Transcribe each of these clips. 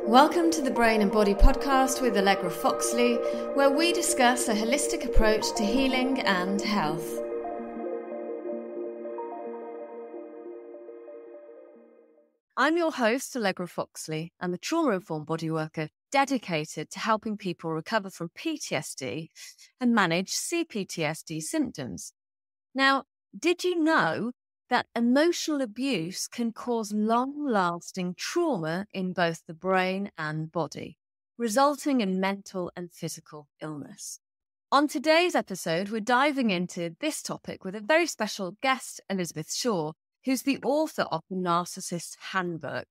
Welcome to the Brain and Body podcast with Allegra Foxlie, where we discuss a holistic approach to healing and health. I'm your host, Allegra Foxlie. I'm a trauma-informed bodyworker dedicated to helping people recover from PTSD and manage CPTSD symptoms. Now, did you know that emotional abuse can cause long-lasting trauma in both the brain and body, resulting in mental and physical illness? On today's episode, we're diving into this topic with a very special guest, Elizabeth Shaw, who's the author of the Narcissist Handbook.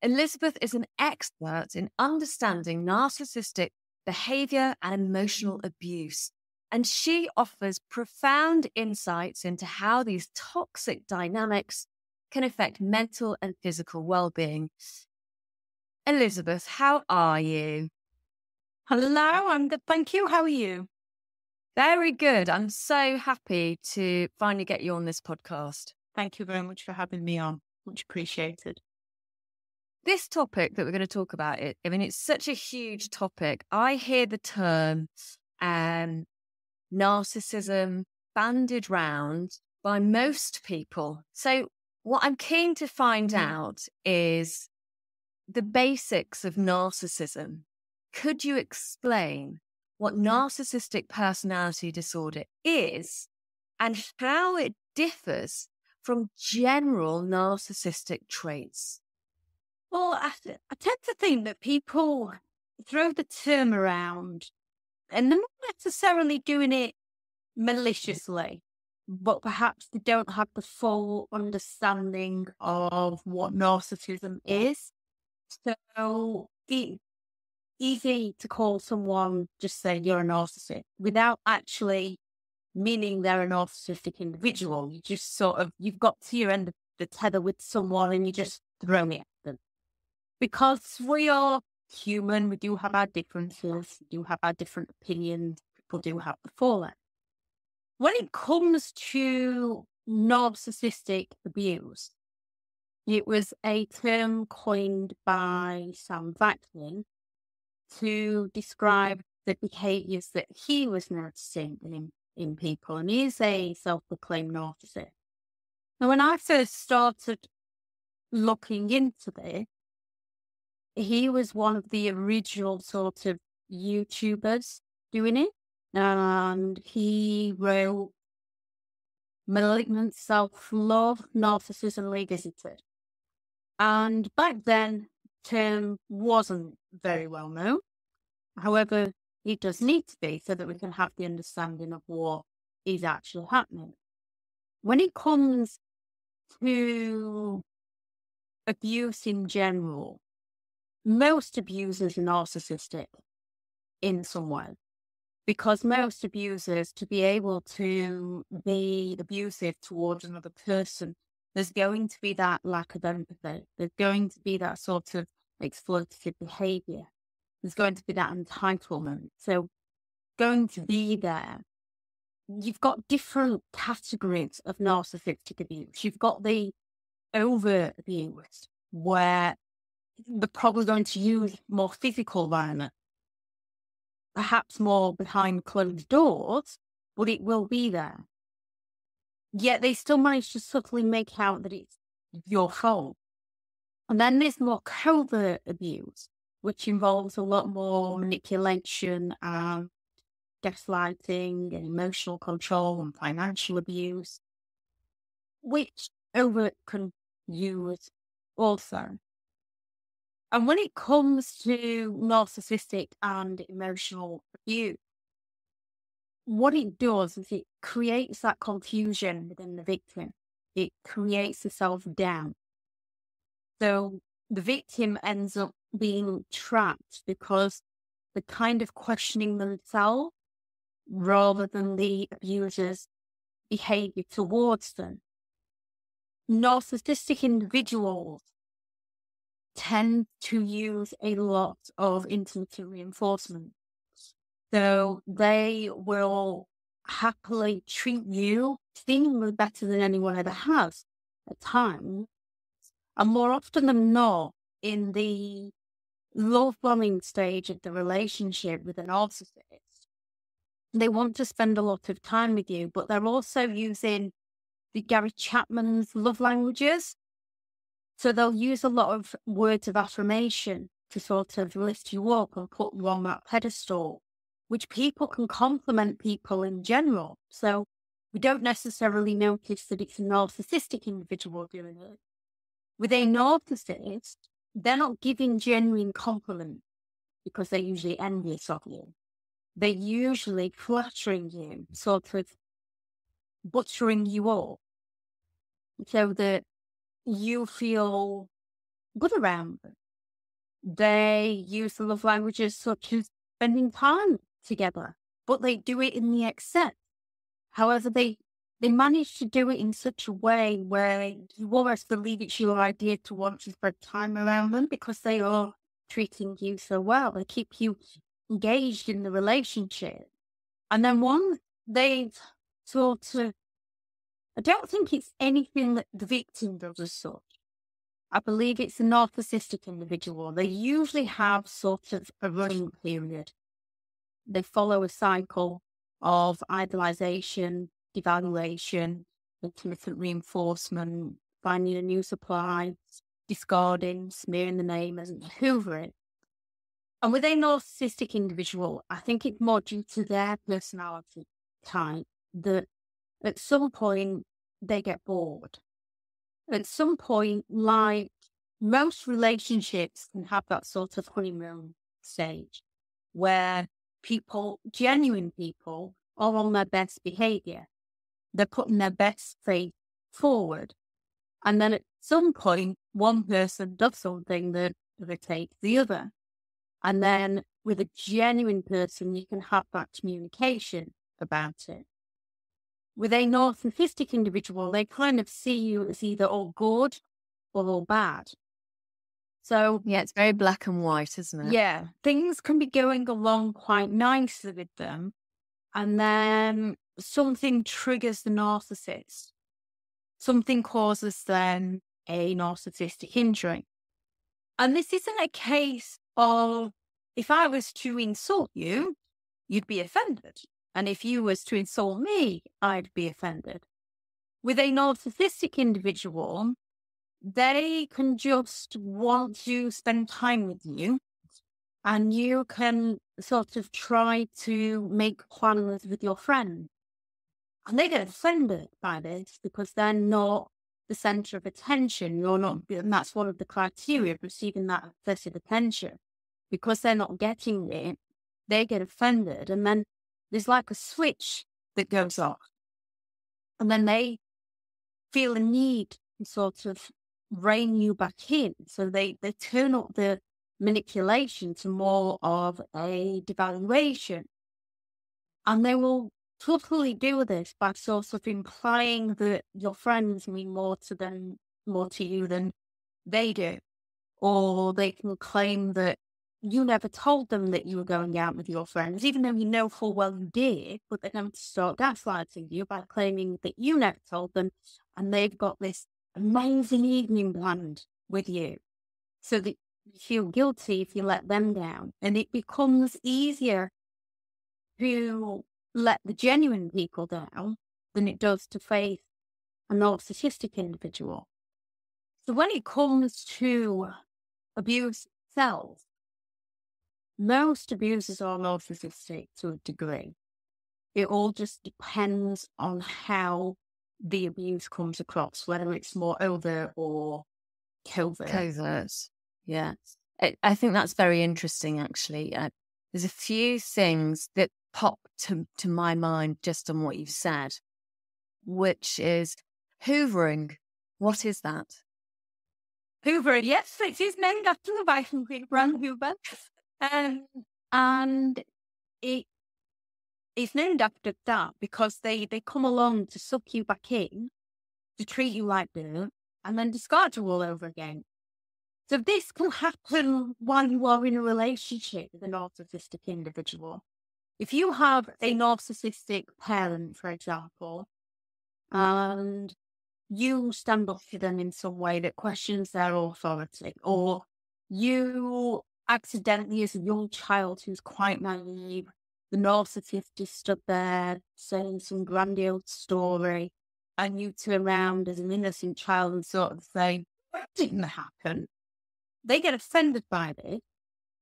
Elizabeth is an expert in understanding narcissistic behaviour and emotional abuse, and she offers profound insights into how these toxic dynamics can affect mental and physical well-being. Elizabeth, how are you? Hello, I'm good, thank you. How are you? Very good. I'm so happy to finally get you on this podcast. Thank you very much for having me on. Much appreciated. This topic that we're going to talk about, it's such a huge topic. I hear the term narcissism bandied round by most people. So what I'm keen to find out is the basics of narcissism. Could you explain what narcissistic personality disorder is and how it differs from general narcissistic traits? Well, I tend to think that people throw the term around and they're not necessarily doing it maliciously, but perhaps they don't have the full understanding of what narcissism is. So it's easy to call someone, just say you're a narcissist, without actually meaning they're a narcissistic individual. You just you've got to your end of the tether with someone and you just throw it at them. Because we are human, we do have our differences, we do have our different opinions, people do have the fallout. When it comes to narcissistic abuse, it was a term coined by Sam Vaknin to describe the behaviours that he was noticing in people, and he's a self-proclaimed narcissist. Now, when I first started looking into this, he was one of the original sort of YouTubers doing it, and he wrote Malignant Self-Love, Narcissism Revisited. And back then, the term wasn't very well known. However, it does need to be so that we can have the understanding of what is actually happening. When it comes to abuse in general, most abusers are narcissistic in some way, because most abusers, to be able to be abusive towards another person, there's going to be that lack of empathy. There's going to be that sort of exploitative behaviour. There's going to be that entitlement. So going to be there. You've got different categories of narcissistic abuse. You've got the overt abuse, where they're probably going to use more physical violence, perhaps more behind closed doors, but it will be there. Yet they still manage to subtly make out that it's your fault. And then there's more covert abuse, which involves a lot more manipulation and gaslighting and emotional control and financial abuse, which overt can use also. And when it comes to narcissistic and emotional abuse, what it does is it creates that confusion within the victim. It creates a self-doubt. So the victim ends up being trapped because they're kind of questioning themselves rather than the abuser's behavior towards them. Narcissistic individuals tend to use a lot of intimacy reinforcement. So they will happily treat you seemingly better than anyone ever has at times, And more often than not, in the love bombing stage of the relationship with a narcissist, they want to spend a lot of time with you, but they're also using the Gary Chapman's love languages. So they'll use a lot of words of affirmation to sort of lift you up and put you on that pedestal, which people can compliment people in general. So we don't necessarily notice that it's a narcissistic individual doing it. With a narcissist, they're not giving genuine compliments because they're usually envious of you. They're usually flattering you, sort of buttering you up so that you feel good around them. They use the love languages such as spending time together, but they do it in the excess. However, they manage to do it in such a way where you almost believe it's your idea to want to spend time around them because they are treating you so well. They keep you engaged in the relationship. And then once they've sort of, I don't think it's anything that the victim does as such. I believe it's a narcissistic individual. They usually have sort of a running period. They follow a cycle of idolization, devaluation, intermittent reinforcement, finding a new supply, discarding, smearing the name, and hoovering. And with a narcissistic individual, I think it's more due to their personality type that at some point they get bored. At some point, like most relationships can have that sort of honeymoon stage where people, genuine people, are on their best behaviour. They're putting their best faith forward. And then at some point, one person does something that irritates the other. And then with a genuine person, you can have that communication about it. With a narcissistic individual, they kind of see you as either all good or all bad. So yeah, it's very black and white, isn't it? Yeah, things can be going along quite nicely with them. And then something triggers the narcissist. Something causes them a narcissistic injury. And this isn't a case of, if I was to insult you, you'd be offended. And if you was to insult me, I'd be offended. With a narcissistic individual, they can just want to spend time with you, and you can sort of try to make plans with your friend. And they get offended by this because they're not the center of attention. You're not, and that's one of the criteria of receiving that excessive attention. Because they're not getting it, they get offended, and then there's like a switch that goes off. And then they feel a need to sort of rein you back in. So they turn up the manipulation to more of a devaluation. And they will totally do this by sort of implying that your friends mean more to you than they do. Or they can claim that you never told them that you were going out with your friends, even though you know full well you did, but they're going to start gaslighting you by claiming that you never told them, and they've got this amazing evening planned with you, so that you feel guilty if you let them down. And it becomes easier to let the genuine people down than it does to face a narcissistic individual. So when it comes to abuse itself, most abusers are narcissistic to a degree. It all just depends on how the abuse comes across, whether it's more overt or covert. Covert, yeah. I think that's very interesting, actually. There's a few things that pop to my mind just on what you've said, which is hoovering. What is that? Hoovering, yes, it is named after the Viking brand Hoover. And it's named after that because they come along to suck you back in, to treat you like dirt, and then discard you all over again. So this can happen while you are in a relationship with a narcissistic individual. If you have a narcissistic parent, for example, and you stand up to them in some way that questions their authority, or you accidentally, as a young child who's quite naive, the narcissist just stood there saying some grandiose story, and you turn around as an innocent child and sort of say, "That didn't happen." They get offended by this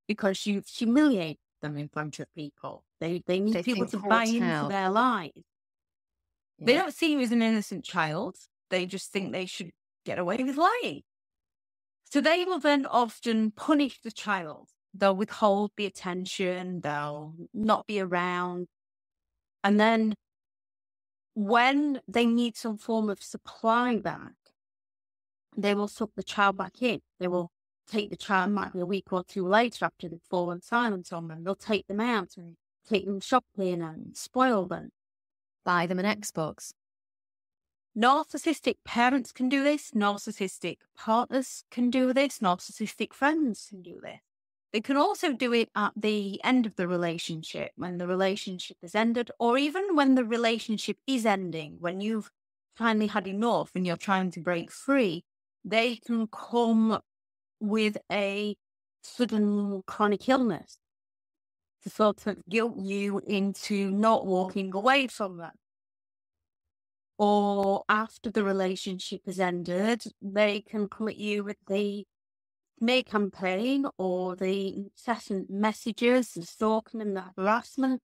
because you've humiliated them in front of people. They need people to buy into their lies. Yeah. They don't see you as an innocent child. They just think they should get away with lying. So they will then often punish the child. They'll withhold the attention. They'll not be around. And then when they need some form of supply back, they will suck the child back in. They will take the child, might be a week or two later after they've fallen silent on them. They'll take them out and take them shopping and spoil them. Buy them an Xbox. Narcissistic parents can do this. Narcissistic partners can do this. Narcissistic friends can do this. They can also do it at the end of the relationship, when the relationship has ended, or even when the relationship is ending, when you've finally had enough and you're trying to break free. They can come with a sudden chronic illness to sort of guilt you into not walking away from them. Or after the relationship has ended, they can come at you with the smear campaign or the incessant messages, the stalking and the harassment.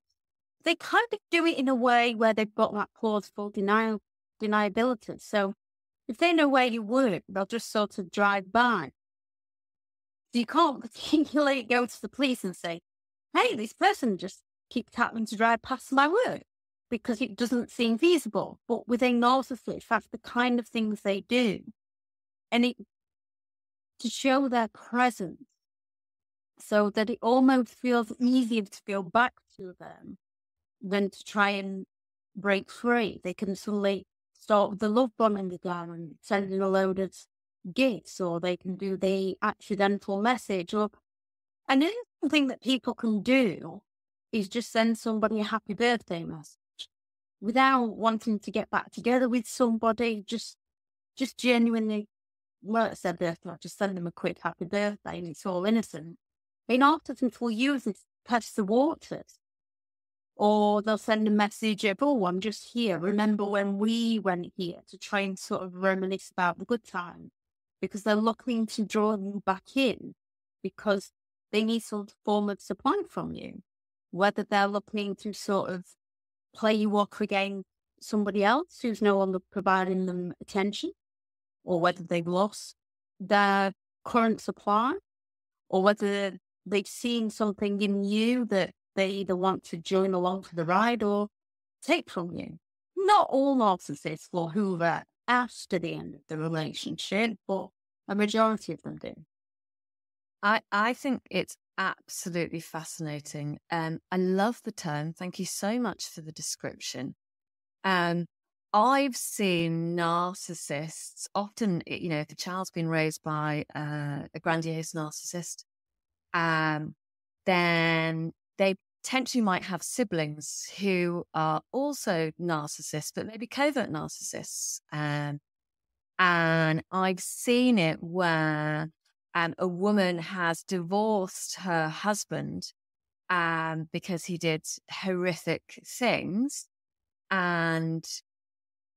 They kind of do it in a way where they've got that plausible deniability. So if they know where you work, they'll just sort of drive by. So you can't particularly go to the police and say, "Hey, this person just keeps happening to drive past my work," because it doesn't seem feasible. But with a narcissist, that's the kind of things they do. And it to show their presence so that it almost feels easier to go back to them than to try and break free. They can suddenly start with the love bombing again and sending a load of gifts, or they can do the accidental message. And another thing that people can do is just send somebody a happy birthday message without wanting to get back together with somebody, just genuinely, well, it's their birthday, I'll just send them a quick happy birthday and it's all innocent. Narcissists will use it to test the waters. Or they'll send a message of, "Oh, I'm just here. Remember when we went here?" to try and sort of reminisce about the good time. Because they're looking to draw you back in because they need some form of supply from you. Whether they're looking to sort of play you off against somebody else who's no longer providing them attention, or whether they've lost their current supply, or whether they've seen something in you that they either want to join along for the ride or take from you. Not all narcissists will hoover after the end of the relationship, but a majority of them do. I think it's absolutely fascinating. I love the term. Thank you so much for the description. I've seen narcissists often, if the child's been raised by a grandiose narcissist, then they potentially might have siblings who are also narcissists, but maybe covert narcissists. And I've seen it where a woman has divorced her husband because he did horrific things, and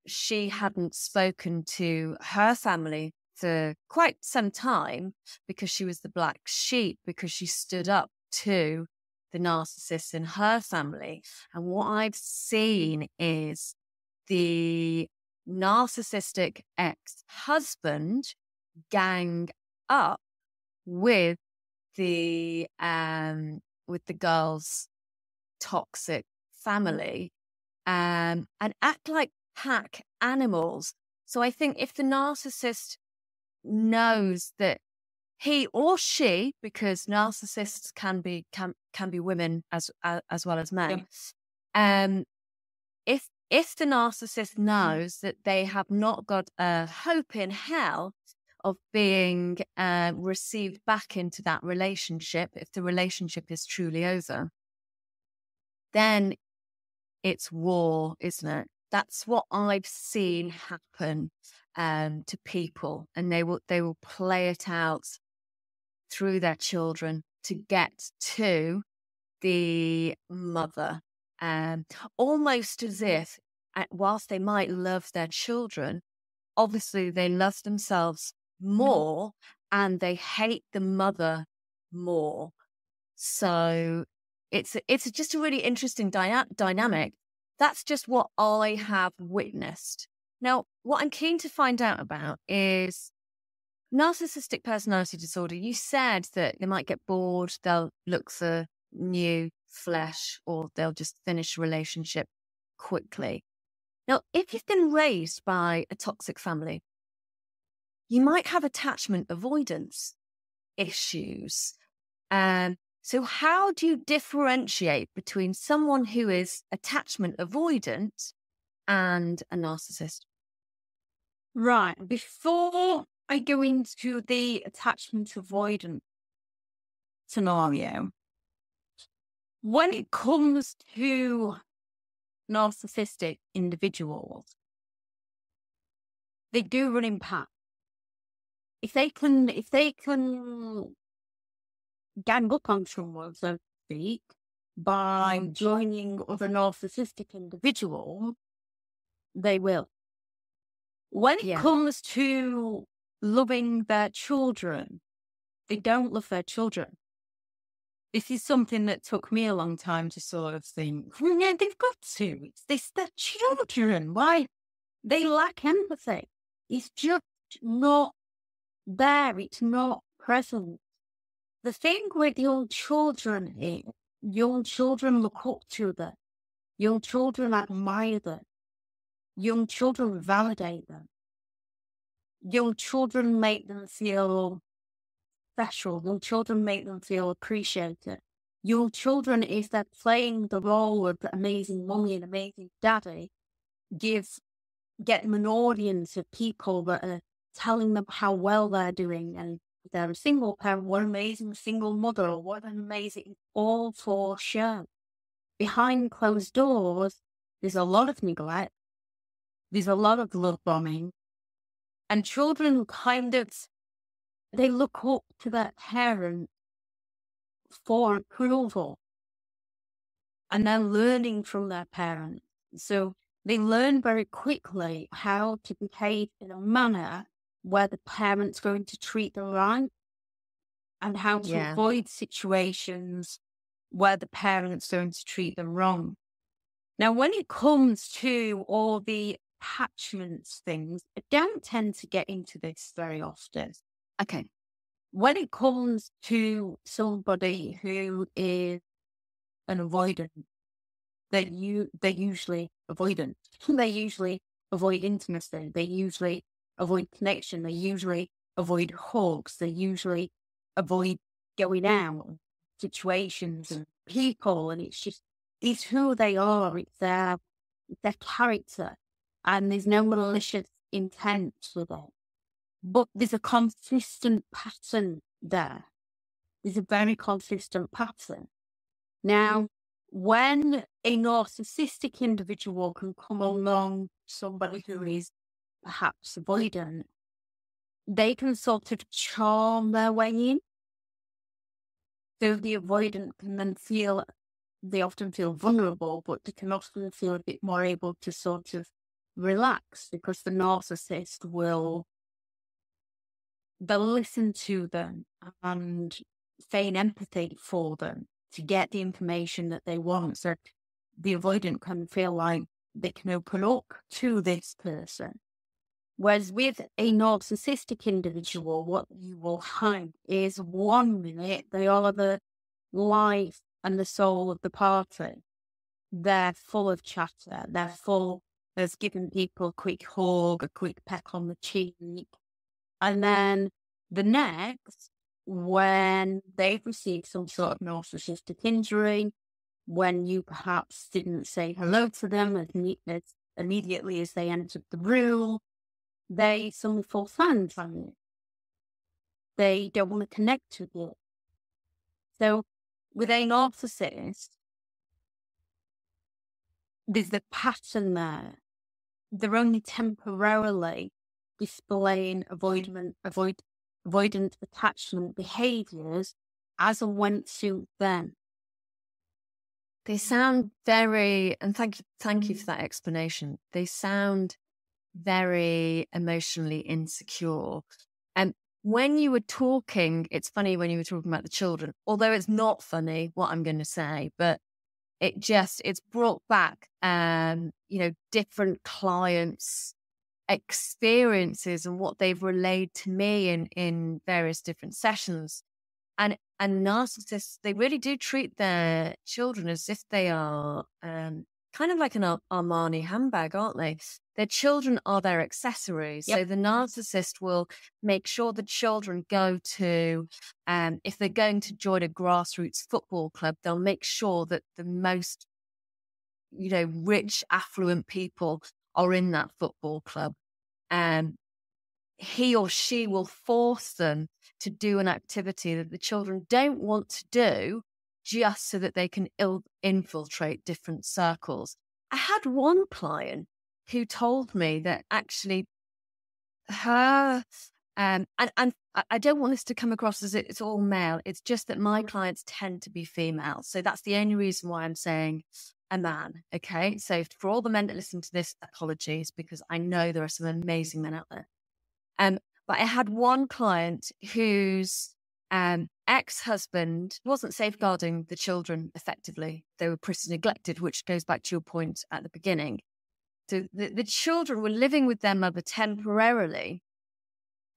she hadn't spoken to her family for quite some time because she was the black sheep, because she stood up to the narcissists in her family. And what I've seen is the narcissistic ex-husband gang up with the girl's toxic family and act like pack animals. So I think if the narcissist knows that he or she, because narcissists can be women as well as men, if the narcissist knows that they have not got a hope in hell of being received back into that relationship, if the relationship is truly over, then it's war, isn't it? That's what I've seen happen. to people, and they will play it out through their children to get to the mother, almost as if, whilst they might love their children, obviously they love themselves more and they hate the mother more. So it's just a really interesting dynamic. That's just what I have witnessed. Now, what I'm keen to find out about is narcissistic personality disorder. You said that they might get bored, they'll look for new flesh, or they'll just finish a relationship quickly. Now, if you've been raised by a toxic family, you might have attachment avoidance issues. So how do you differentiate between someone who is attachment avoidant and a narcissist? Right. Before I go into the attachment avoidant scenario, when it comes to narcissistic individuals, they do run in packs. If they can gang up on someone, so to speak, by joining other narcissistic individuals, they will. When it comes to loving their children, they don't love their children. This is something that took me a long time to sort of think, yeah, they've got to. It's their children. Why? They lack empathy. It's just not there. It's not present. The thing with young children is, young children look up to them. Young children admire them. Young children validate them. Young children make them feel special. Young children make them feel appreciated. Young children, if they're playing the role of amazing mommy and amazing daddy, get them an audience of people that are telling them how well they're doing, and if they're a single parent, what an amazing single mother, or what an amazing, all for show. Behind closed doors, there's a lot of neglect. There's a lot of love bombing. And children they look up to their parents for approval. And they're learning from their parents. So they learn very quickly how to behave in a manner where the parent's going to treat them right, and how to avoid situations where the parent's going to treat them wrong. Now, when it comes to all the attachments things, I don't tend to get into this very often. Okay. When it comes to somebody who is an avoidant, they're usually avoidant. They usually avoid intimacy. They usually avoid connection. They usually avoid hugs. They usually avoid going out, situations and people. And it's who they are. It's their character. And there's no malicious intent with it. But there's a consistent pattern there. There's a very consistent pattern. Now, when a narcissistic individual can come along somebody who is perhaps avoidant, they can sort of charm their way in. So the avoidant can then they often feel vulnerable, but they can often feel a bit more able to sort of relax, because the narcissist they'll listen to them and feign empathy for them to get the information that they want. So the avoidant can feel like they can open up to this person. Whereas with a narcissistic individual, what you will find is 1 minute they are the life and the soul of the party. They're full of chatter. They're full of giving people a quick hug, a quick peck on the cheek. And then the next, when they've received some sort of narcissistic injury, when you perhaps didn't say hello to them as immediately as they entered the room, they suddenly fall silent on you. They don't want to connect with you. So with a narcissist, there's the pattern there. They're only temporarily displaying avoidant attachment behaviours as and when it suits them. They sound very, and thank you for that explanation. They sound very emotionally insecure. And when you were talking, it's funny when you were talking about the children, although it's not funny what I'm going to say, but it's brought back, different clients' experiences and what they've relayed to me in various different sessions. And narcissists, they really do treat their children as if they are kind of like an Armani handbag, aren't they? Their children are their accessories. Yep. So the narcissist will make sure the children go to, if they're going to join a grassroots football club, they'll make sure that the most, rich, affluent people are in that football club. He or she will force them to do an activity that the children don't want to do just so that they can infiltrate different circles. I had one client who told me that actually her, and I don't want this to come across as it's all male. It's just that my clients tend to be female. So that's the only reason why I'm saying a man. Okay. So for all the men that listen to this, apologies, because I know there are some amazing men out there. But I had one client whose ex-husband wasn't safeguarding the children effectively. They were pretty neglected, which goes back to your point at the beginning. So the children were living with their mother temporarily,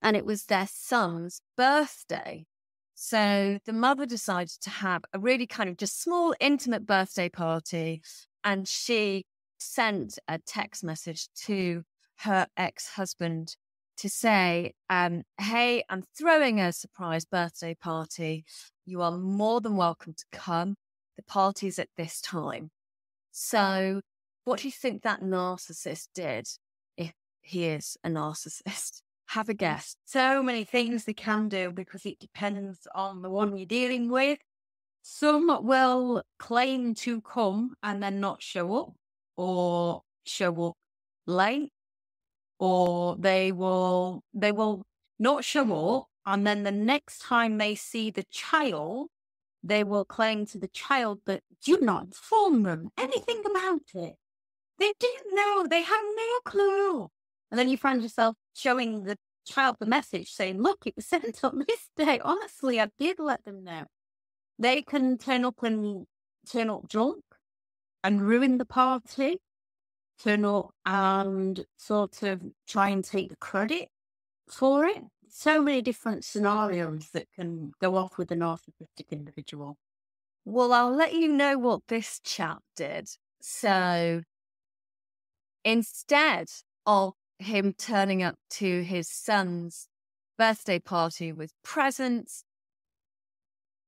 and it was their son's birthday. So the mother decided to have a really kind of just small, intimate birthday party, and she sent a text message to her ex-husband to say, hey, I'm throwing a surprise birthday party. You are more than welcome to come. The party's at this time. So what do you think that narcissist did, if he is a narcissist? Have a guess. So many things they can do because it depends on the one you're dealing with. Some will claim to come and then not show up, or show up late, or they will not show up, and then the next time they see the child, they will claim to the child that do not inform them anything about it. They didn't know. They have no clue. And then you find yourself showing the child the message saying, look, it was sent on this day. Honestly, I did let them know. They can turn up drunk and ruin the party, turn up and sort of try and take the credit for it. So many different scenarios that can go off with a narcissistic individual. Well, I'll let you know what this chap did. So instead of him turning up to his son's birthday party with presents,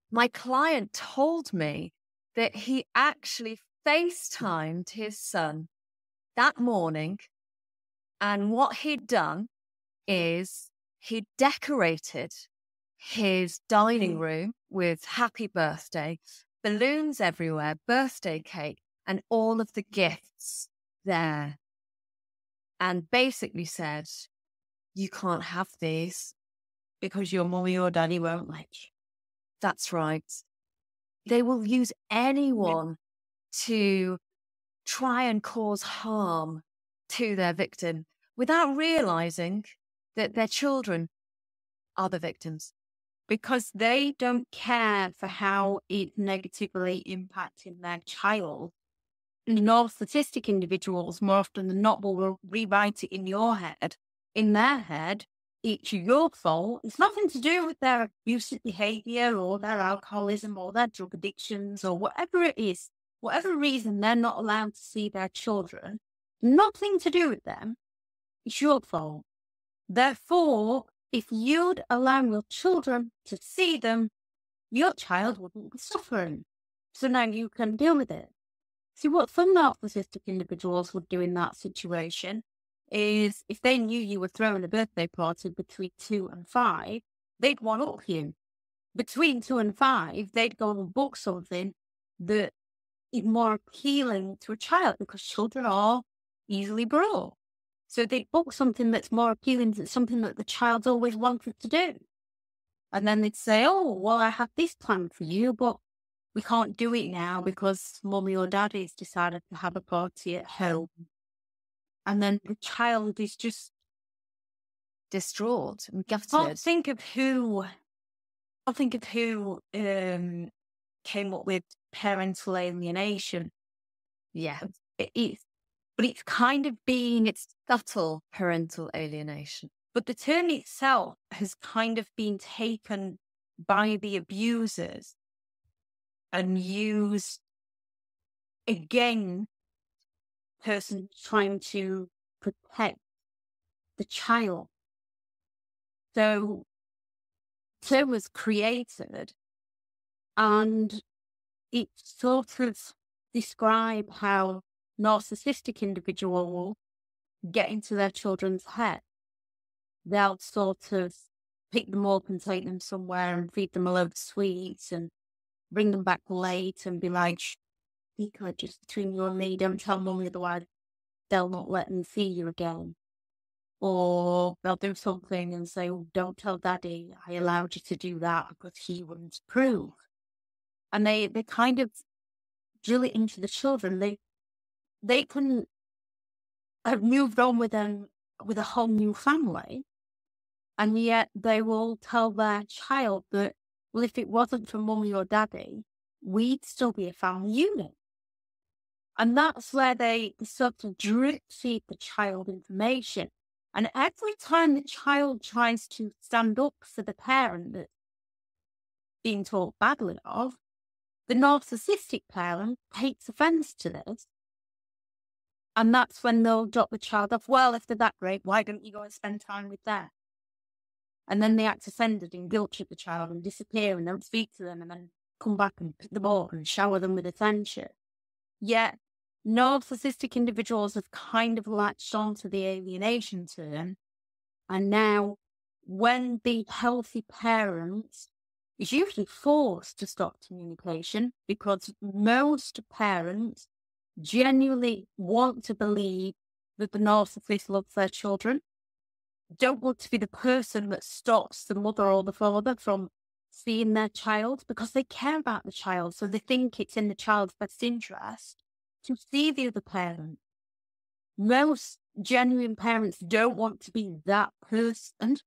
my client told me that he actually FaceTimed his son that morning, and what he'd done is he decorated his dining room with happy birthday, balloons everywhere, birthday cake, and all of the gifts there, and basically said, you can't have these because your mummy or daddy won't let you. That's right. They will use anyone to try and cause harm to their victim without realizing that their children are the victims. Because they don't care for how it's negatively impacting their child. Narcissistic individuals, more often than not, will rewrite it in your head. In their head, it's your fault. It's nothing to do with their abusive behaviour or their alcoholism or their drug addictions or whatever it is. Whatever reason they're not allowed to see their children, nothing to do with them. It's your fault. Therefore, if you'd allow your children to see them, your child wouldn't be suffering. So now you can deal with it. See, what some narcissistic individuals would do in that situation is if they knew you were throwing a birthday party between 2 and 5, they'd one-up you. Between 2 and 5, they'd go and book something that is more appealing to a child because children are easily brought. So they book something that's more appealing to something that the child's always wanted to do. And then they'd say, oh, well, I have this plan for you, but we can't do it now because mummy or daddy's decided to have a party at home. And then the child is just distraught and gutted. I think of who came up with parental alienation. Yeah. But it's kind of been, it's subtle parental alienation. But the term itself has kind of been taken by the abusers and used again, person trying to protect the child. So the term was created and it sort of describes how narcissistic individuals get into their children's head. They'll sort of pick them up and take them somewhere and feed them a load of sweets and bring them back late and be like, secret just between you and me, don't tell mummy, otherwise they'll not let me see you again. Or they'll do something and say, oh, don't tell daddy I allowed you to do that because he wouldn't approve. And they kind of drill it into the children. They can have moved on with them with a whole new family, and yet they will tell their child that, well, if it wasn't for mummy or daddy, we'd still be a family unit. And that's where they sort of drip feed the child information. And every time the child tries to stand up for the parent that's being talked badly of, the narcissistic parent takes offence to this. And that's when they'll drop the child off. Well, if they're that great, why don't you go and spend time with them? And then they act offended and guilt trip the child and disappear and don't speak to them and then come back and pick them up and shower them with attention. Yet, narcissistic individuals have kind of latched onto the alienation term. And now, when the healthy parent is usually forced to stop communication, because most parents genuinely want to believe that the narcissist loves their children, don't want to be the person that stops the mother or the father from seeing their child because they care about the child. So they think it's in the child's best interest to see the other parent. Most genuine parents don't want to be that person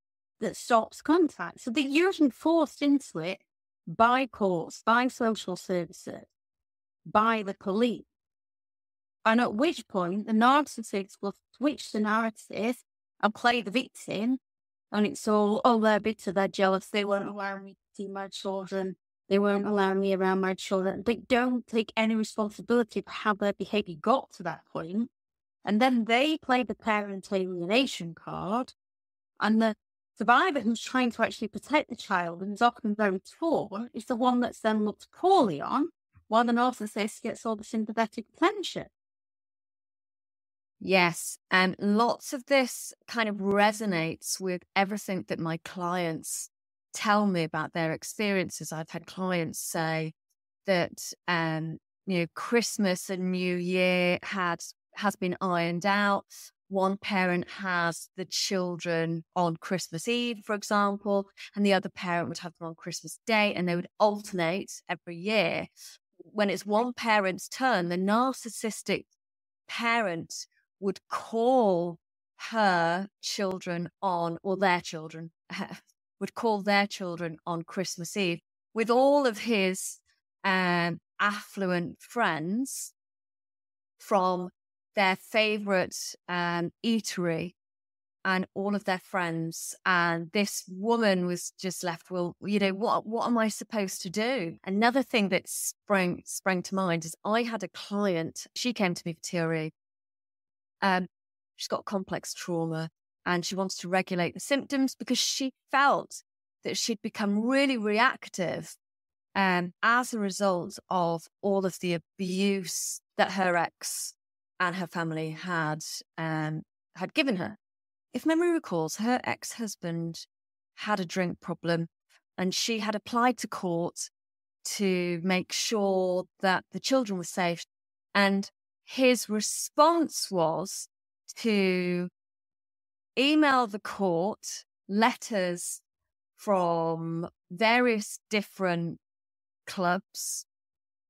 that stops contact. So they're usually forced into it by courts, by social services, by the police. And at which point, the narcissist will switch the narrative and play the victim. And it's all, oh, they're bitter, they're jealous, they won't allow me to see my children, they won't allow me around my children. They don't take any responsibility for how their behaviour got to that point. And then they play the parent alienation card. And the survivor who's trying to actually protect the child and is often very torn is the one that's then looked poorly on, while the narcissist gets all the sympathetic attention. Yes, and lots of this kind of resonates with everything that my clients tell me about their experiences. I've had clients say that, Christmas and New Year has been ironed out. One parent has the children on Christmas Eve, for example, and the other parent would have them on Christmas Day, and they would alternate every year. When it's one parent's turn, the narcissistic parent would call her children on, or their children, would call their children on Christmas Eve with all of his affluent friends from their favourite eatery and all of their friends. And this woman was just left, well, what am I supposed to do? Another thing that sprang to mind is I had a client, she came to me for TRE. She's got complex trauma and she wants to regulate the symptoms because she felt that she'd become really reactive as a result of all of the abuse that her ex and her family had given her. If memory recalls, her ex-husband had a drink problem and she had applied to court to make sure that the children were safe. And his response was to email the court letters from various different clubs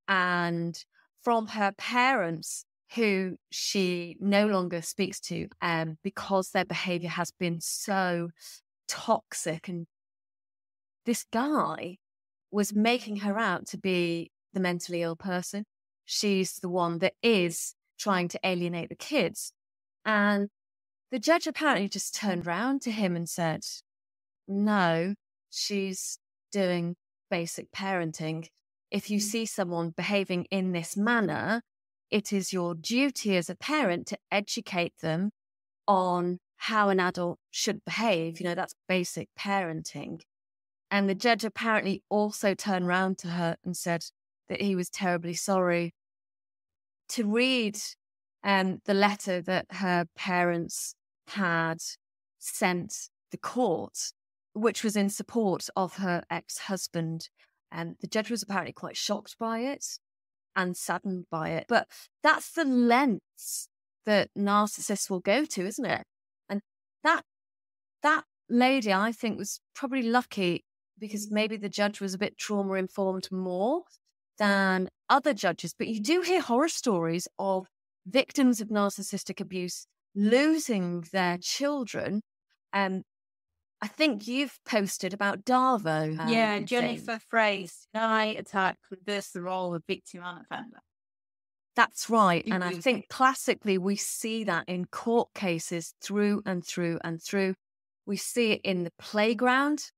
and from her parents who she no longer speaks to because their behaviour has been so toxic. And this guy was making her out to be the mentally ill person. She's the one that is trying to alienate the kids. And the judge apparently just turned round to him and said, no, she's doing basic parenting. If you see someone behaving in this manner, it is your duty as a parent to educate them on how an adult should behave. You know, that's basic parenting. And the judge apparently also turned round to her and said that he was terribly sorry. To read the letter that her parents had sent the court, which was in support of her ex-husband, and the judge was apparently quite shocked by it and saddened by it. But that's the lengths that narcissists will go to, isn't it? And that lady, I think, was probably lucky because maybe the judge was a bit trauma-informed more than other judges. But you do hear horror stories of victims of narcissistic abuse losing their children. I think you've posted about Darvo. Yeah, Jennifer Frey's night attack reversed the role of victim and offender. That's right. And I think classically we see that in court cases through and through and through. We see it in the playground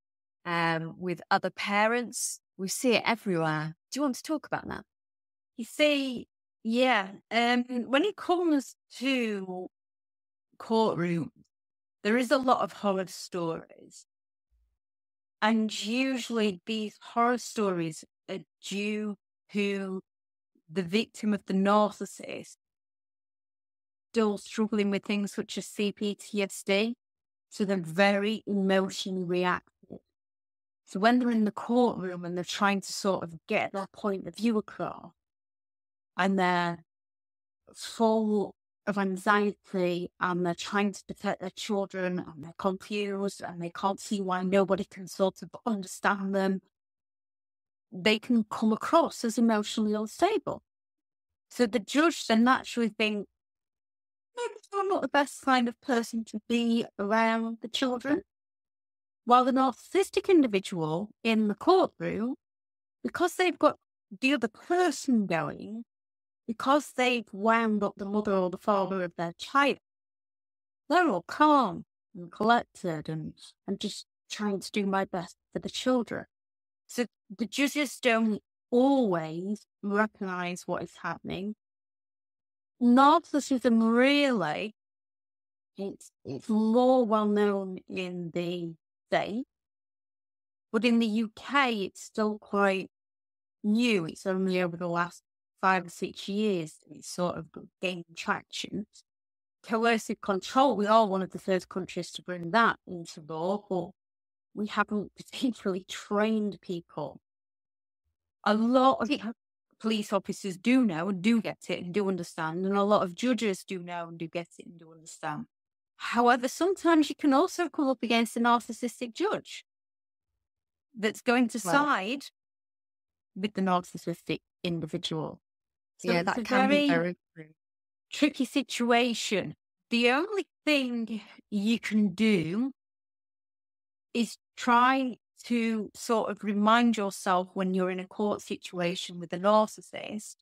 with other parents. We see it everywhere. Do you want to talk about that? You see, yeah. When it comes to courtrooms, there is a lot of horror stories. And usually these horror stories are due to the victim of the narcissist still struggling with things such as CPTSD. So they're very emotionally reactive. So when they're in the courtroom and they're trying to sort of get their point of view across, and they're full of anxiety and they're trying to protect their children and they're confused and they can't see why nobody can sort of understand them, they can come across as emotionally unstable. So the judge then naturally thinks, maybe I'm not the best kind of person to be around the children. While the narcissistic individual in the courtroom, because they've got the other person going, because they've wound up the mother or the father of their child, they're all calm and collected and just trying to do my best for the children. So the judges don't always recognize what is happening. Narcissism really, it's more well known in the States, but in the UK it's still quite new. It's only over the last 5 or 6 years it's sort of gained traction. Coercive control, we are one of the first countries to bring that into law, but we haven't particularly trained people. A lot of police officers do know and do get it and do understand, and a lot of judges do know and do get it and do understand. However, sometimes you can also come up against a narcissistic judge that's going to side with the narcissistic individual. So yeah, that can be very tricky situation. The only thing you can do is try to sort of remind yourself when you're in a court situation with a narcissist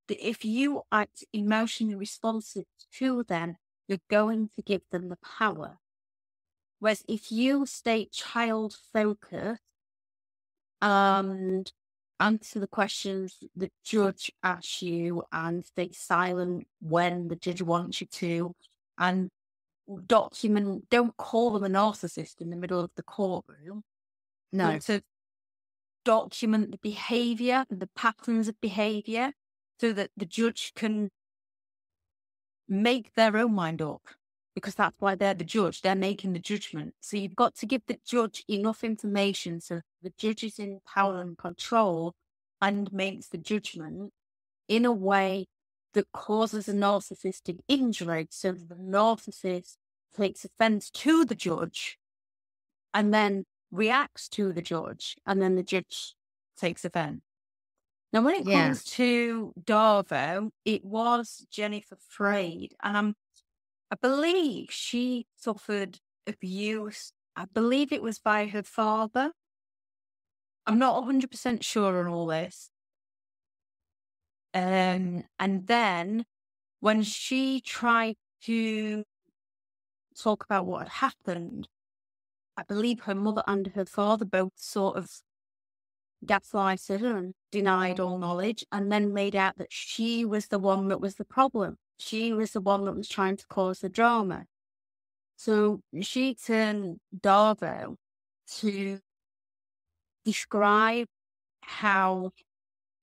that if you act emotionally responsive to them, you're going to give them the power. Whereas if you stay child-focused and answer the questions the judge asks you and stay silent when the judge wants you to, and document, don't call them a narcissist in the middle of the courtroom. No. To document the behaviour, the patterns of behaviour, so that the judge can make their own mind up, because that's why they're the judge. They're making the judgment. So you've got to give the judge enough information so the judge is in power and control and makes the judgment in a way that causes a narcissistic injury, so that the narcissist takes offence to the judge and then reacts to the judge, and then the judge takes offence. Now, when it comes to Darvo, it was Jennifer Freyd, and I believe she suffered abuse. I believe it was by her father. I'm not 100% sure on all this. And then when she tried to talk about what had happened, I believe her mother and her father both sort of gaslighted her and denied all knowledge, and then made out that she was the one that was the problem. She was the one that was trying to cause the drama. So she turned Darvo to describe how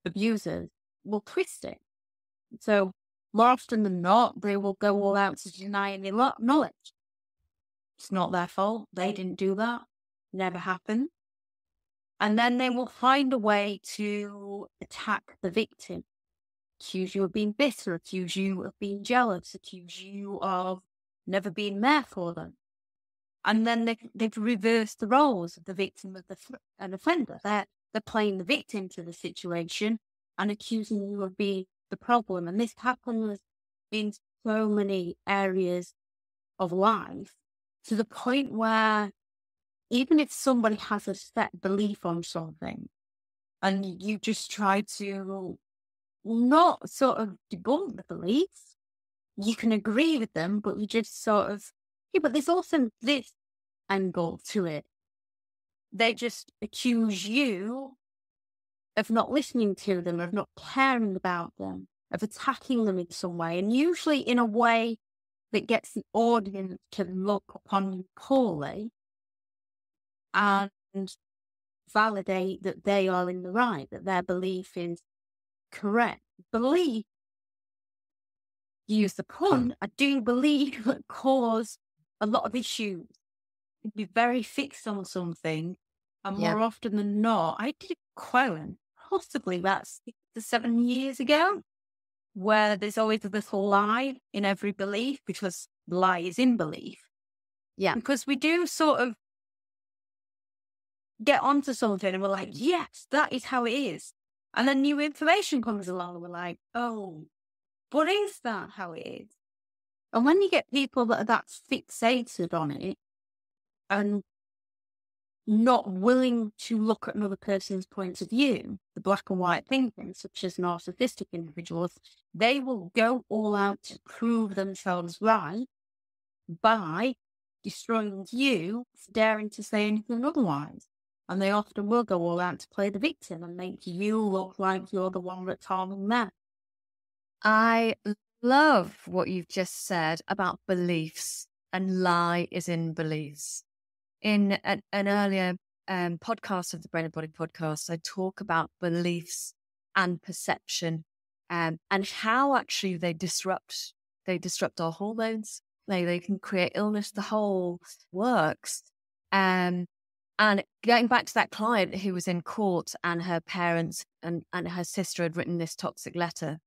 abusers will twist it. So more often than not, they will go all out to deny any knowledge. It's not their fault. They didn't do that. Never happened. And then they will find a way to attack the victim. Accuse you of being bitter, accuse you of being jealous, accuse you of never being there for them. And then they've reversed the roles of the victim of an offender. They're playing the victim to the situation and accusing you of being the problem. And this happens in so many areas of life, to the point where even if somebody has a set belief on something and you just try to not sort of debunk the beliefs, you can agree with them, but you just sort of, yeah, but there's also this angle to it. They just accuse you of not listening to them, of not caring about them, of attacking them in some way, and usually in a way that gets the audience to look upon you poorly and validate that they are in the right, that their belief is correct. Belief, use the pun, I do believe that cause a lot of issues. You'd be very fixed on something, and more often than not, I did a quote, possibly about 6 to 7 years ago, where there's always a little lie in every belief, because lie is in belief. Yeah. Because we do sort of get onto something and we're like, yes, that is how it is. And then new information comes along and we're like, oh, but is that how it is? And when you get people that are that fixated on it and not willing to look at another person's point of view, the black and white thinking, such as narcissistic individuals, they will go all out to prove themselves right by destroying you for daring to say anything otherwise. And they often will go all out to play the victim and make you look like you're the one that's harming them. I love what you've just said about beliefs, and lie is in beliefs. In an earlier podcast of the Brain and Body podcast, I talk about beliefs and perception, and how actually they disrupt our hormones. They can create illness. The whole works. And going back to that client who was in court, and her parents and her sister had written this toxic letter,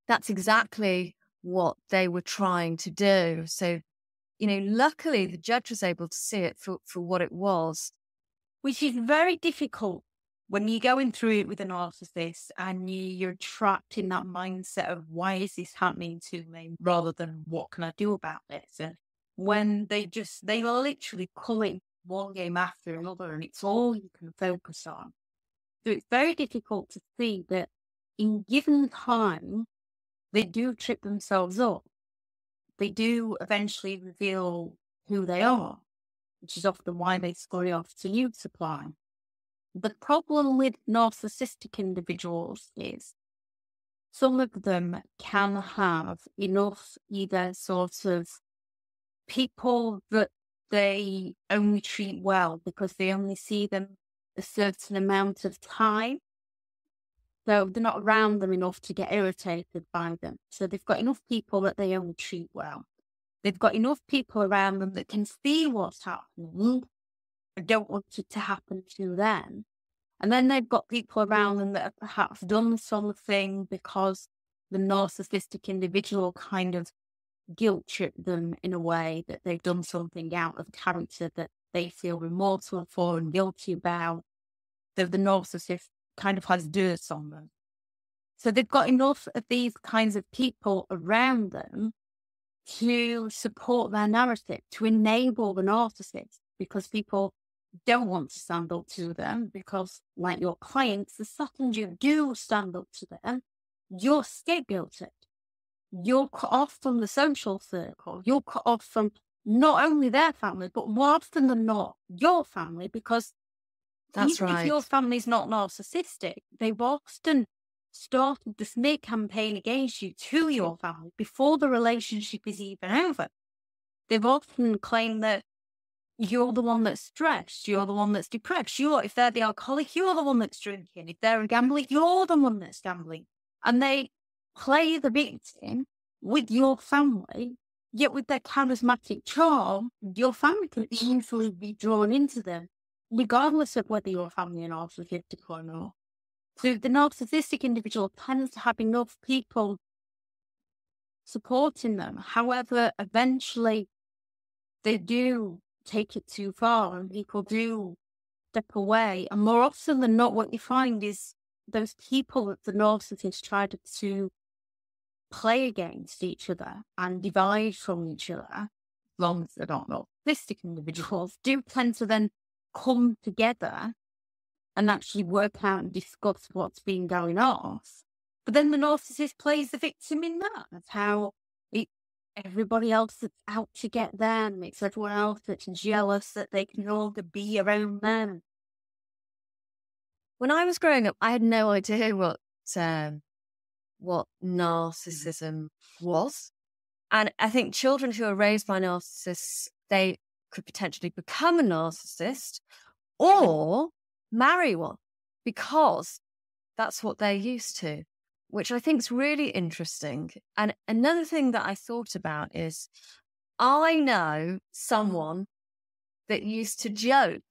that's exactly what they were trying to do. So, luckily the judge was able to see it for what it was. Which is very difficult when you're going through it with a narcissist and you're trapped in that mindset of, why is this happening to me, rather than what can I do about this? And when they literally call it one game after another and it's all you can focus on. So it's very difficult to see that in given time, they do trip themselves up. They do eventually reveal who they are, which is often why they scurry off to youth supply. The problem with narcissistic individuals is some of them can have enough either sort of people that they only treat well because they only see them a certain amount of time. So they're not around them enough to get irritated by them. So they've got enough people that they only treat well. They've got enough people around them that can see what's happening and don't want it to happen to them. And then they've got people around them that have perhaps done something because the narcissistic individual kind of guilt trip them in a way that they've done something out of character that they feel remorseful for and guilty about, that the narcissist kind of has dirt on them. So they've got enough of these kinds of people around them to support their narrative, to enable the narcissist, because people don't want to stand up to them, because, like your clients, the second you do stand up to them, you're scapegoated. You're cut off from the social circle. You're cut off from not only their family, but more often than not, your family, because That's even if your family's not narcissistic, they've often started the smear campaign against you to your family before the relationship is even over. They've often claimed that you're the one that's stressed, you're the one that's depressed. If they're the alcoholic, you're the one that's drinking. If they're a gambler, you're the one that's gambling. And they play the victim with your family, yet with their charismatic charm, your family can easily be drawn into them, regardless of whether your family are narcissistic or not. So the narcissistic individual tends to have enough people supporting them. However, eventually they do take it too far and people do step away. And more often than not, what you find is those people that the narcissist tried to play against each other and divide from each other, as long as they're not narcissistic individuals, do tend to then come together and actually work out and discuss what's been going on. But then the narcissist plays the victim in that. That's how everybody else that's out to get them, makes everyone else that's jealous that they can no longer be around them. When I was growing up, I had no idea what narcissism was. And I think children who are raised by narcissists, they could potentially become a narcissist or marry one, because that's what they're used to, which I think is really interesting. And another thing that I thought about is, I know someone that used to joke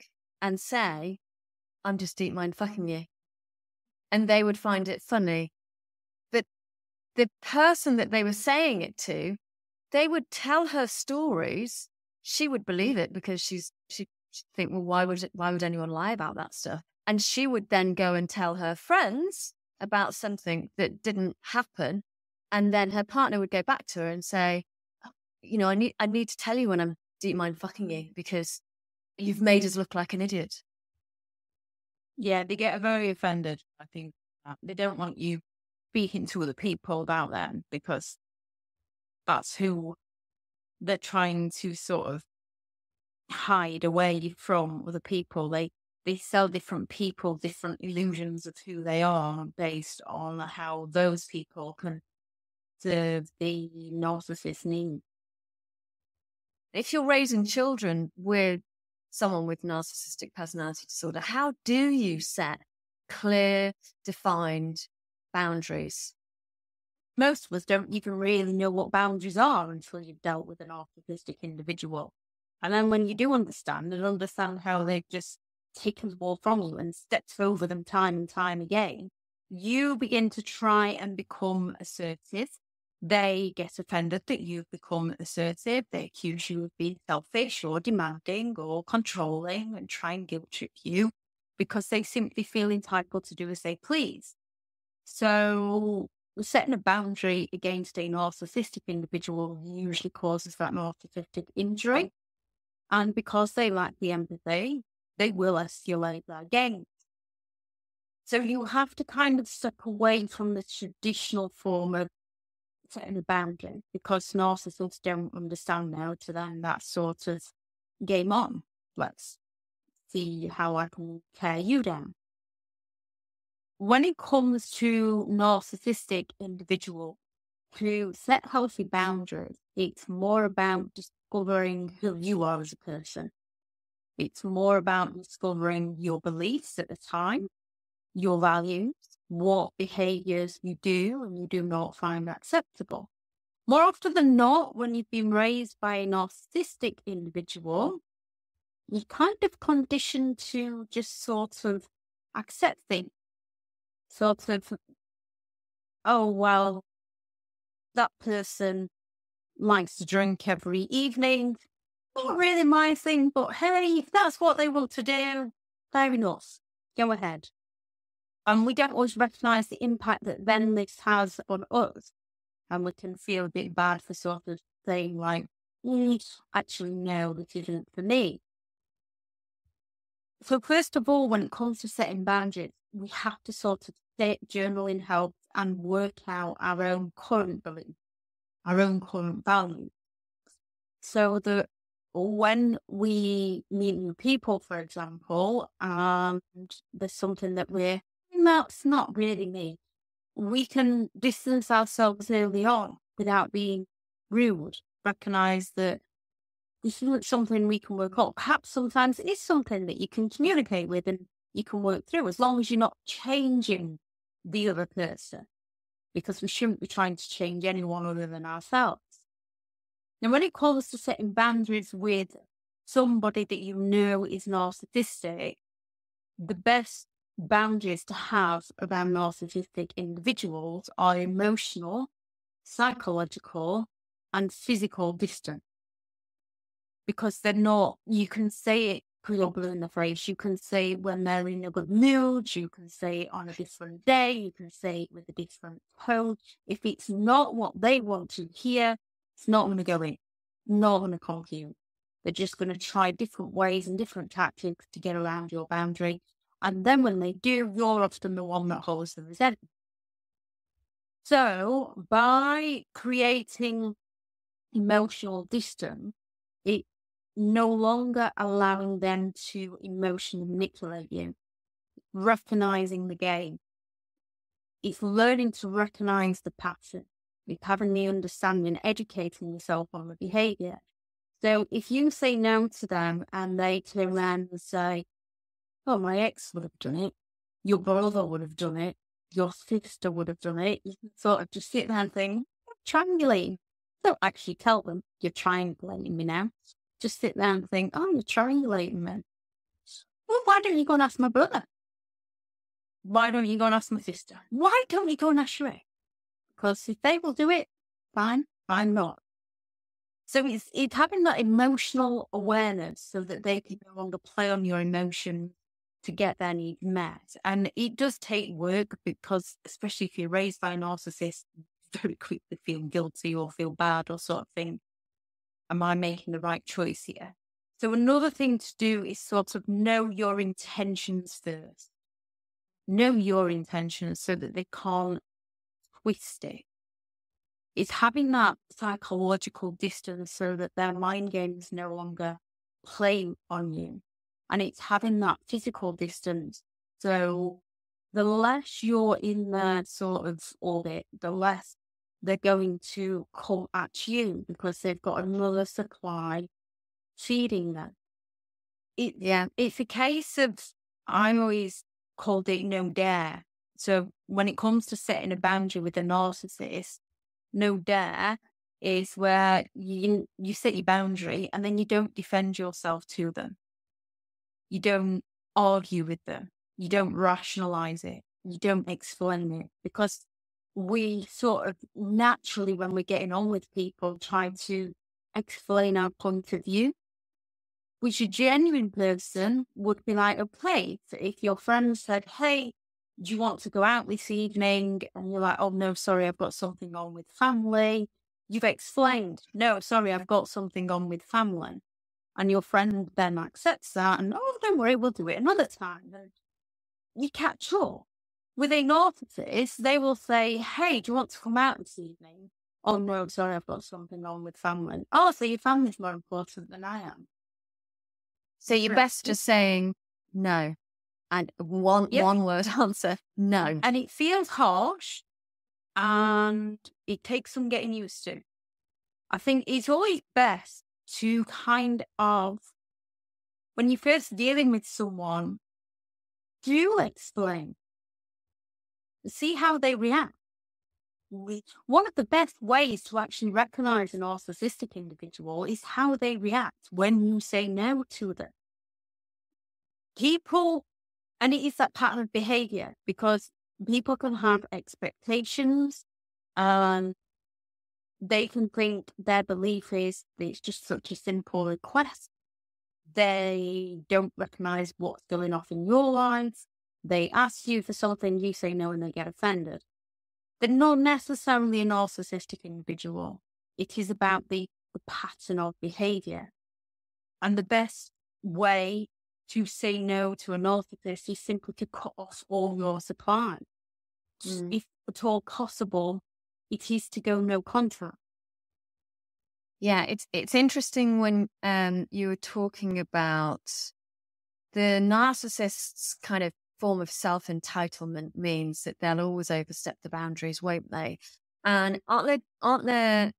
and say, "I'm just deep mind fucking you." And they would find it funny. But the person that they were saying it to, they would tell her stories. She would believe it because she'd think, well, why would anyone lie about that stuff? And she would then go and tell her friends about something that didn't happen. And then her partner would go back to her and say, I need to tell you when I'm deep mind fucking you, because you've made us look like an idiot. Yeah, they get very offended. I think they don't want you speaking to other people about them, because that's who they're trying to sort of hide away from other people. They sell different people different illusions of who they are based on how those people can serve the narcissist's needs. If you're raising children with someone with narcissistic personality disorder, how do you set clear, defined boundaries? Most of us don't even really know what boundaries are until you've dealt with a narcissistic individual. And then when you do understand how they've just taken the ball from you and stepped over them time and time again, you begin to try and become assertive. They get offended that you've become assertive. They accuse you of being selfish or demanding or controlling and try and guilt trip you because they simply feel entitled to do as they please. So setting a boundary against a narcissistic individual usually causes that narcissistic injury. And because they lack the empathy, they will escalate their gains. So you have to kind of step away from the traditional form of setting a boundary, because narcissists don't understand now to them that sort of game on. Let's see how I can tear you down. When it comes to narcissistic individuals who set healthy boundaries, it's more about discovering who you are as a person. It's more about discovering your beliefs at the time, your values, what behaviours you do and you do not find acceptable. More often than not, when you've been raised by a narcissistic individual, you're kind of conditioned to just sort of accept things. Sort of, oh, well, that person likes to drink every evening. Not really my thing, but hey, if that's what they want to do, fair enough. Go ahead. And we don't always recognise the impact that then this has on us. And we can feel a bit bad for sort of saying like, actually, no, this isn't for me. So first of all, when it comes to setting boundaries, we have to sort of journaling help and work out our own current beliefs, our own current values. So that when we meet new people, for example, and there's something that that's not really me, we can distance ourselves early on without being rude, recognise that this isn't something we can work on. Perhaps sometimes it is something that you can communicate with and you can work through, as long as you're not changing the other person, because we shouldn't be trying to change anyone other than ourselves. Now, when it comes to setting boundaries with somebody that you know is narcissistic, the best boundaries to have around narcissistic individuals are emotional, psychological, and physical distance. Because they're not, you can say it globally in the phrase, you can say it when they're in a good mood, you can say it on a different day, you can say it with a different tone. If it's not what they want to hear, it's not going to go in, not going to compute. They're just going to try different ways and different tactics to get around your boundary. And then when they do, you're often the one that holds the resentment. So by creating emotional distance, it no longer allowing them to emotionally manipulate you, recognizing the game. It's learning to recognize the pattern. It's having the understanding, educating yourself on the behavior. So if you say no to them and they turn around and say, oh, my ex would have done it, your brother would have done it, your sister would have done it, you can sort of just sit there and think, triangulating. Don't actually tell them you're triangulating me now. Just sit there and think, oh, you're triangulating me. Well, why don't you go and ask my brother? Why don't you go and ask my sister? Why don't you go and ask your ex? Because if they will do it, fine, I'm not. So it's having that emotional awareness so that they can no longer play on your emotions to get their needs met. And it does take work because, especially if you're raised by a narcissist, very quickly feel guilty or feel bad or sort of think, am I making the right choice here? So another thing to do is sort of know your intentions first. Know your intentions so that they can't twist it. It's having that psychological distance so that their mind games no longer play on you. And it's having that physical distance. So the less you're in their sort of orbit, the less they're going to come at you because they've got another supply feeding them. It's a case of, I'm always called it no dare. So when it comes to setting a boundary with a narcissist, no dare is where you set your boundary and then you don't defend yourself to them. You don't argue with them. You don't rationalize it. You don't explain it, because we sort of naturally, when we're getting on with people, try to explain our point of view, which a genuine person would be like, okay, so if your friend said, hey, do you want to go out this evening? And you're like, oh, no, sorry, I've got something on with family. You've explained, no, sorry, I've got something on with family. And your friend then accepts that and, oh, don't worry, we'll do it another time. And you catch up. With a narcissist, they will say, hey, do you want to come out this evening? Oh, no, sorry, I've got something on with family. Oh, so your family's more important than I am. So you're best just saying no. And one word answer, no. And it feels harsh and it takes some getting used to. I think it's always best to kind of, when you're first dealing with someone, do explain. See how they react. One of the best ways to actually recognize a narcissistic individual is how they react when you say no to them. People, and it is that pattern of behavior, because people can have expectations, they can think their belief is that it's just such a simple request. They don't recognize what's going off in your lives. They ask you for something, you say no, and they get offended. They're not necessarily a narcissistic individual. It is about the pattern of behaviour. And the best way to say no to a narcissist is simply to cut off all your supply. If at all possible, it is to go no contact. Yeah, it's interesting when you were talking about the narcissist's kind of form of self-entitlement means that they'll always overstep the boundaries, won't they? And aren't there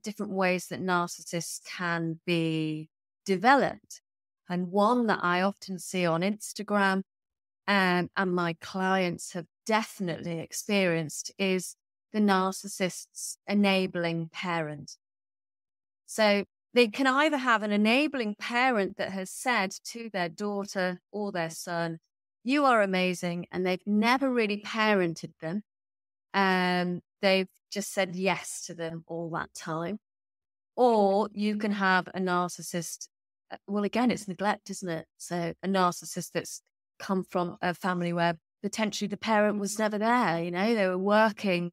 different ways that narcissists can be developed? And one that I often see on Instagram and my clients have definitely experienced is the narcissist's enabling parent. So they can either have an enabling parent that has said to their daughter or their son, "You are amazing," and they've never really parented them. They've just said yes to them all that time. Or you can have a narcissist, well, again, it's neglect, isn't it? So a narcissist that's come from a family where potentially the parent was never there, they were working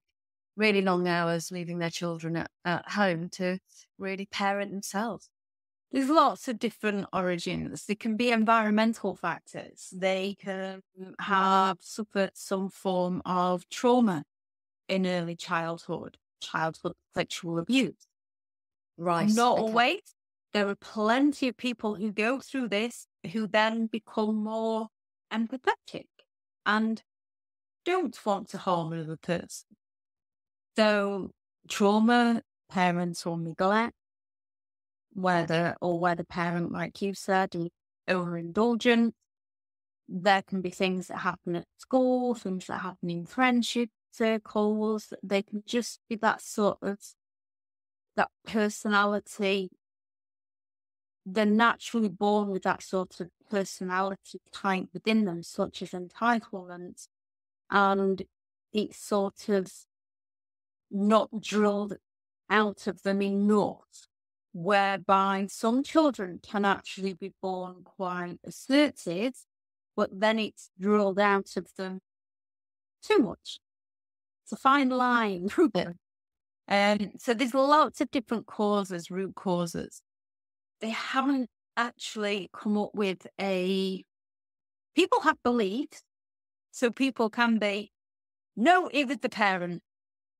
really long hours, leaving their children at home to really parent themselves. There's lots of different origins. There can be environmental factors. They can have suffered some form of trauma in early childhood sexual abuse. Right. Not okay. always. There are plenty of people who go through this who then become more empathetic and don't want to harm another person. So trauma, parental neglect, whether the parent, like you said, is overindulgent. There can be things that happen at school, things that happen in friendship circles. They can just be that sort of, that personality. They're naturally born with that sort of personality type within them, such as entitlement. And it's sort of not drilled out of them enough, whereby some children can actually be born quite assertive, but then it's drilled out of them too much. It's a fine line. So there's lots of different root causes. They haven't actually come up with people have beliefs. So people can be, no, it was the parent.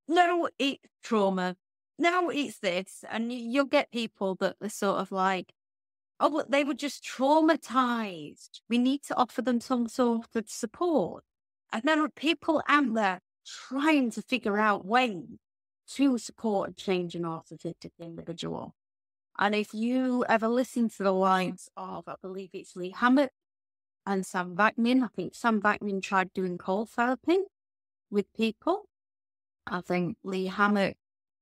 No, it's trauma. No, it's this. And you'll get people that are sort of like, oh, but they were just traumatized. We need to offer them some sort of support. And there are people out there trying to figure out ways to support and change an narcissistic individual. And if you ever listen to the lines of, I believe it's Lee Hammett and Sam Vaknin, I think Sam Vaknin tried doing cold therapy with people. I think Lee Hammett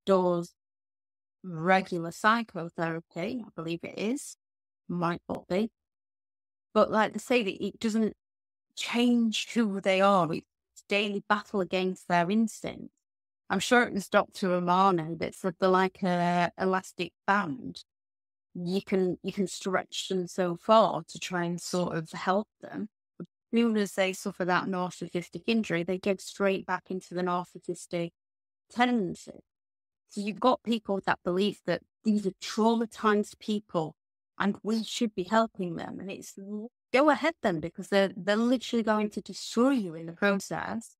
does regular psychotherapy, I believe it is. Might not be. But like they say, that it doesn't change who they are. It's daily battle against their instincts. I'm sure it was Dr. Romano that said they're like an elastic band. You can stretch them so far to try and sort of help them. As soon as they suffer that narcissistic injury, they get straight back into the narcissistic tendencies. So you've got people with that belief that these are traumatized people and we should be helping them. And it's, go ahead then, because they're literally going to destroy you in the process.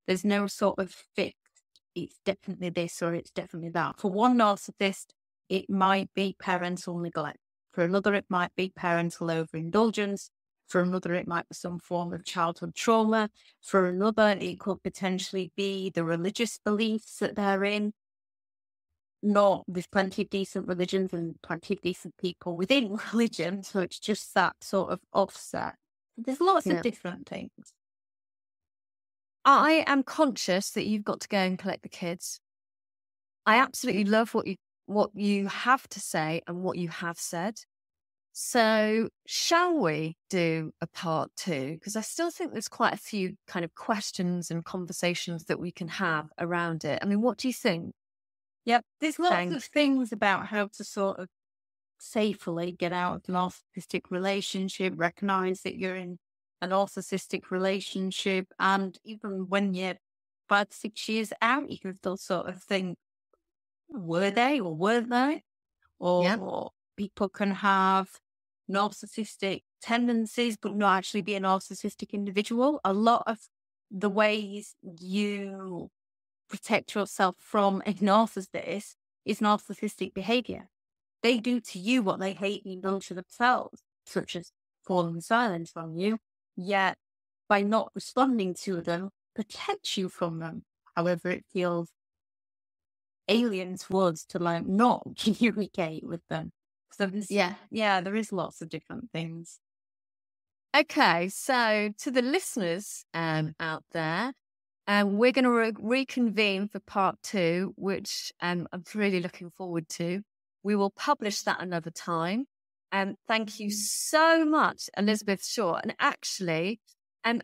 There's no sort of fix. It's definitely this or it's definitely that. For one narcissist, it might be parental neglect. For another, it might be parental overindulgence. For another, it might be some form of childhood trauma. For another, it could potentially be the religious beliefs that they're in. Not, there's plenty of decent religions and plenty of decent people within religion. So it's just that sort of offset. There's lots of different things. I am conscious that you've got to go and collect the kids. I absolutely love what you have to say and what you have said. So shall we do a part 2? Because I still think there's quite a few kind of questions and conversations that we can have around it. I mean, what do you think? Yep. There's lots of things about how to sort of safely get out of a narcissistic relationship, recognize that you're in a narcissistic relationship, and even when you're 5-6 years out, you can still sort of think, were they or weren't they? Or people can have narcissistic tendencies but not actually be a narcissistic individual. A lot of the ways you protect yourself from a narcissist is narcissistic behaviour. They do to you what they hate being done to themselves, such as falling silent from you, yet by not responding to them, protects you from them. However, it feels alien to us to like not communicate with them. So there is lots of different things. Okay, so to the listeners out there, we're going to reconvene for part 2, which I'm really looking forward to. We will publish that another time. Thank you so much, Elizabeth Shaw. And actually,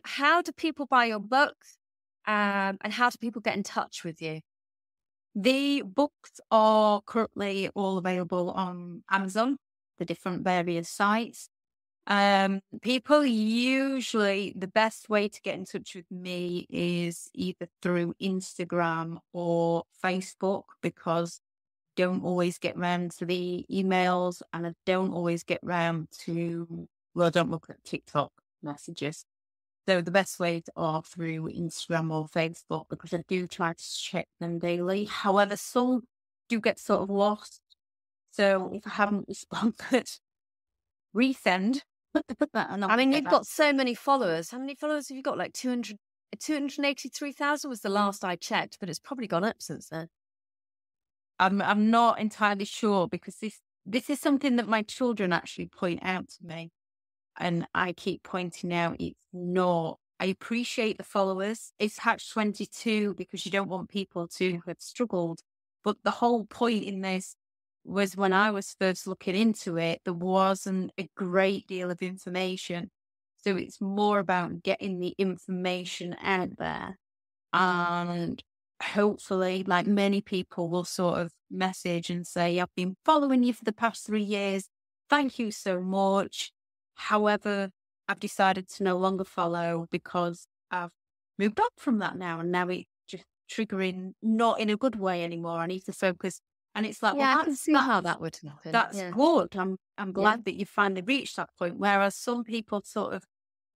how do people buy your book? And how do people get in touch with you? The books are currently all available on Amazon, the different various sites. People usually, the best way to get in touch with me is either through Instagram or Facebook, because I don't always get round to the emails, and I don't always get round to, I don't look at TikTok messages. So the best ways are through Instagram or Facebook, because I do try to check them daily. However, some do get sort of lost. So if I haven't responded, resend. I mean, you've got so many followers. How many followers have you got? Like 283,000 was the last I checked, but it's probably gone up since then. I'm not entirely sure, because this is something that my children actually point out to me. And I keep pointing out it's not. I appreciate the followers. It's catch-22 because you don't want people to have struggled. But the whole point in this was, when I was first looking into it, there wasn't a great deal of information. So it's more about getting the information out there. And hopefully, like many people will sort of message and say, I've been following you for the past 3 years. Thank you so much. However, I've decided to no longer follow because I've moved on from that now. And now it's just triggering, not in a good way anymore. I need to focus. And it's like, I can see how that would happen. That's good. I'm glad that you finally reached that point. Whereas some people sort of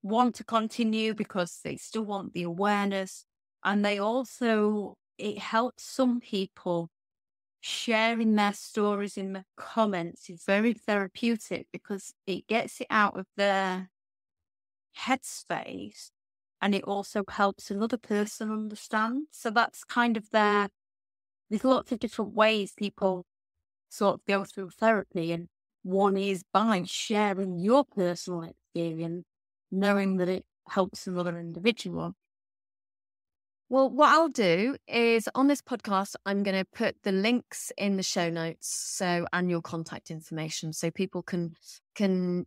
want to continue because they still want the awareness. And they also, it helps some people. Sharing their stories in the comments is very therapeutic, because it gets it out of their headspace, and it also helps another person understand. So that's kind of there's lots of different ways people sort of go through therapy, and one is by sharing your personal experience, knowing that it helps another individual. Well, what I'll do is, on this podcast, I'm going to put the links in the show notes, and your contact information, so people can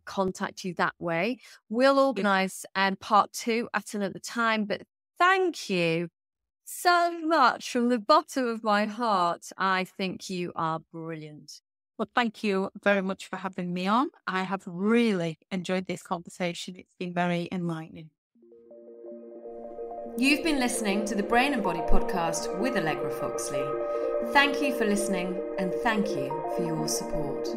contact you that way. We'll organise part 2 at another time. But thank you so much from the bottom of my heart. I think you are brilliant. Well, thank you very much for having me on. I have really enjoyed this conversation. It's been very enlightening. You've been listening to the Brain and Body podcast with Allegra Foxlie. Thank you for listening, and thank you for your support.